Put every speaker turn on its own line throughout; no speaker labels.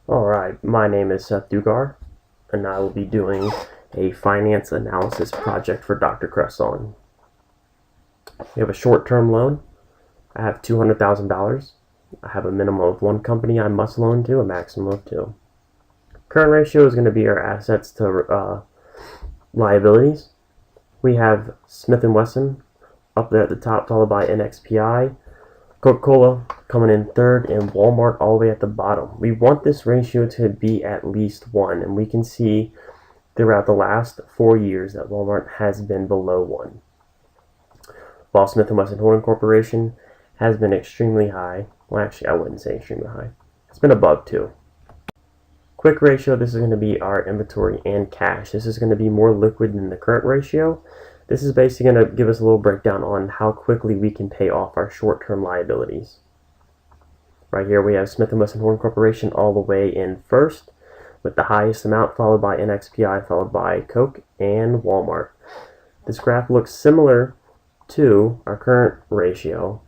Alright, my name is Seth Dugar, and I will be doing a finance analysis project for Dr. Cresson. We have a short-term loan. I have $200,000. I have a minimum of one company I must loan to, a maximum of two. Current ratio is going to be our assets to liabilities. We have Smith & Wesson up there at the top, followed by NXPI. Coca-Cola coming in third, and Walmart all the way at the bottom. We want this ratio to be at least 1, and we can see throughout the last 4 years that Walmart has been below 1. While Smith & Wesson Holding Corporation has been extremely high. Well, actually, I wouldn't say extremely high. It's been above 2. Quick ratio, this is going to be our inventory and cash. This is going to be more liquid than the current ratio. This is basically going to give us a little breakdown on how quickly we can pay off our short-term liabilities. Right here we have Smith & Wesson Holding Corporation all the way in first with the highest amount, followed by NXPI, followed by Coke and Walmart. This graph looks similar to our current ratio.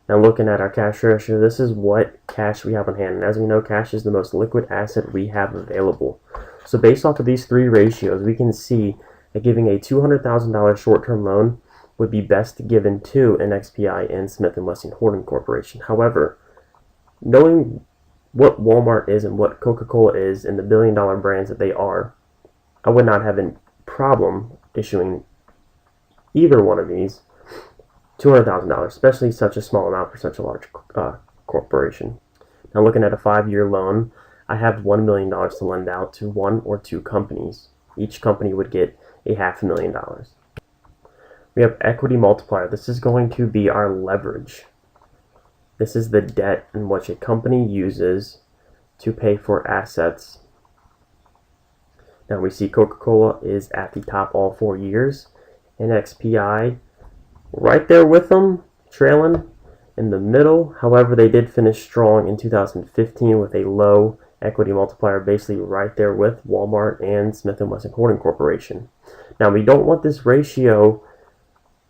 Now looking at our cash ratio, this is what cash we have on hand. And as we know, cash is the most liquid asset we have available. So based off of these three ratios, we can see that giving a $200,000 short-term loan would be best given to NXPI and Smith & Wesson Holding Corporation. However, knowing what Walmart is and what Coca-Cola is and the billion-dollar brands that they are, I would not have a problem issuing either one of these $200,000, especially such a small amount for such a large corporation. Now looking at a 5-year loan, I have $1 million to lend out to 1 or 2 companies. Each company would get a $500,000. We have equity multiplier. This is going to be our leverage. This is the debt in which a company uses to pay for assets. Now we see Coca-Cola is at the top all 4 years. NXPI right there with them, trailing in the middle. However, they did finish strong in 2015 with a low equity multiplier, basically right there with Walmart and Smith & Wesson Holding Corporation. Now we don't want this ratio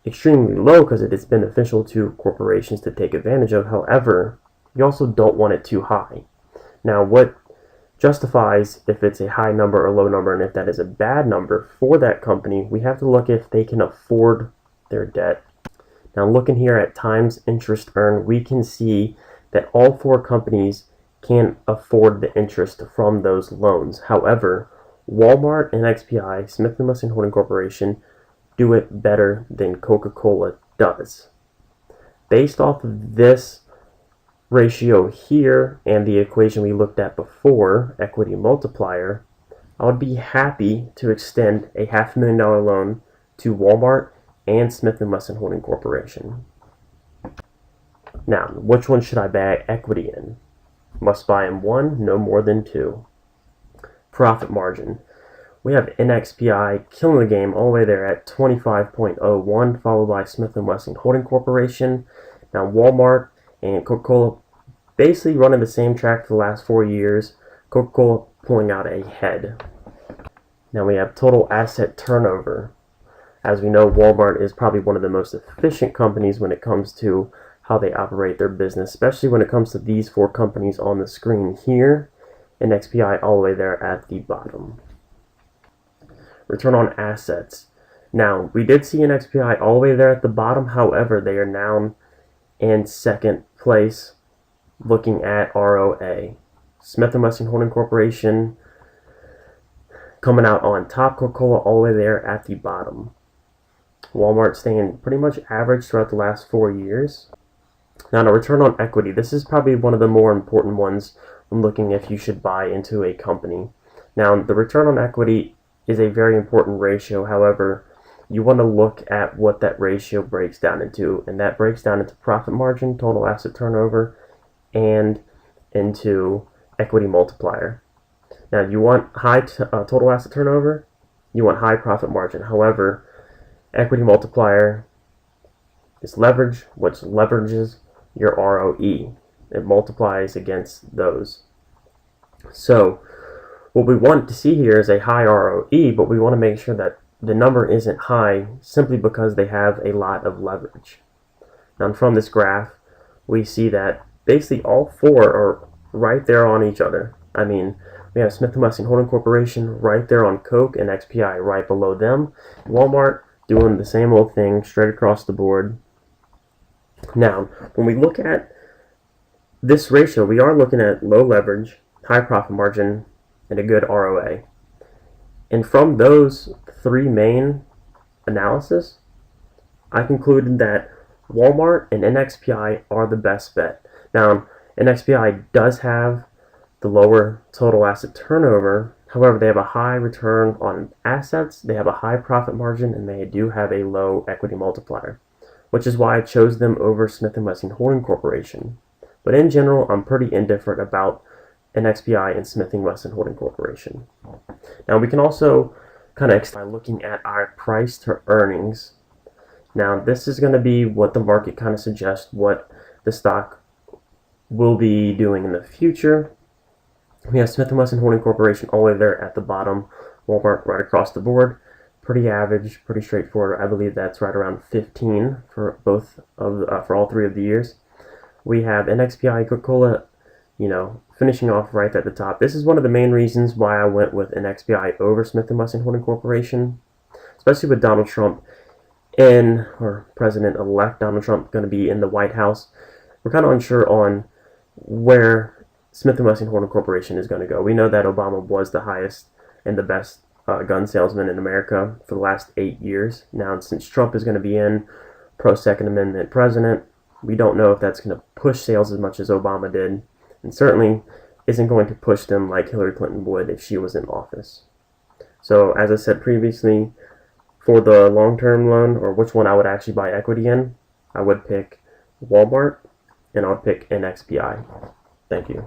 extremely low because it is beneficial to corporations to take advantage of. However, you also don't want it too high. Now what justifies if it's a high number or low number, and if that is a bad number for that company, we have to look if they can afford their debt. Now looking here at times interest earned, we can see that all 4 companies can afford the interest from those loans. However, Walmart, NXPI, Smith & Wesson Holding Corporation do it better than Coca-Cola does. Based off of this ratio here and the equation we looked at before, equity multiplier, I would be happy to extend a $500,000 loan to Walmart and Smith & Wesson Holding Corporation. Now, which one should I buy equity in? Must buy in 1, no more than 2. Profit margin. We have NXPI killing the game all the way there at 25.01, followed by Smith & Wesson Holding Corporation. Now Walmart and Coca-Cola basically running the same track for the last 4 years. Coca-Cola pulling out ahead. Now we have total asset turnover. As we know, Walmart is probably one of the most efficient companies when it comes to how they operate their business, especially when it comes to these 4 companies on the screen here, and NXPI all the way there at the bottom. Return on assets. Now, we did see NXPI all the way there at the bottom. However, they are now in second place looking at ROA. Smith & Wesson Holding Corporation coming out on top, Coca-Cola all the way there at the bottom. Walmart staying pretty much average throughout the last 4 years. Now, the return on equity. This is probably one of the more important ones when looking if you should buy into a company. Now, the return on equity is a very important ratio. However, you want to look at what that ratio breaks down into, and that breaks down into profit margin, total asset turnover, and into equity multiplier. Now, you want high total asset turnover, you want high profit margin. However, equity multiplier is leverage, which leverages your ROE. It multiplies against those. So what we want to see here is a high ROE, but we want to make sure that the number isn't high simply because they have a lot of leverage. Now from this graph, we see that basically all 4 are right there on each other. I mean, we have Smith & Wesson Holding Corporation right there on Coke and XPI right below them. Walmart doing the same old thing straight across the board. Now, when we look at this ratio, we are looking at low leverage, high profit margin, and a good ROA. And from those three main analysis, I concluded that Walmart and NXPI are the best bet. Now, NXPI does have the lower total asset turnover. However, they have a high return on assets, they have a high profit margin, and they do have a low equity multiplier, which is why I chose them over Smith & Wesson Holding Corporation. But in general, I'm pretty indifferent about NXPI and Smith & Wesson Holding Corporation. Now, we can also kind of by looking at our price to earnings. Now, this is going to be what the market kind of suggests what the stock will be doing in the future. We have Smith & Wesson Holding Corporation all the way there at the bottom, Walmart right across the board. Pretty average, pretty straightforward. I believe that's right around 15 for both of for all three of the years. We have NXPI, Coca-Cola, finishing off right at the top. This is one of the main reasons why I went with NXPI over Smith & Wesson Holding Corporation, especially with Donald Trump or President-elect Donald Trump going to be in the White House. We're kind of unsure on where Smith & Wesson Holding Corporation is going to go. We know that Obama was the highest and the best gun salesman in America for the last 8 years. Now, since Trump is going to be in pro-Second Amendment president, we don't know if that's going to push sales as much as Obama did, and certainly isn't going to push them like Hillary Clinton would if she was in office. So, as I said previously, for the long-term loan, or which one I would actually buy equity in, I would pick Walmart, and I would pick NXPI. Thank you.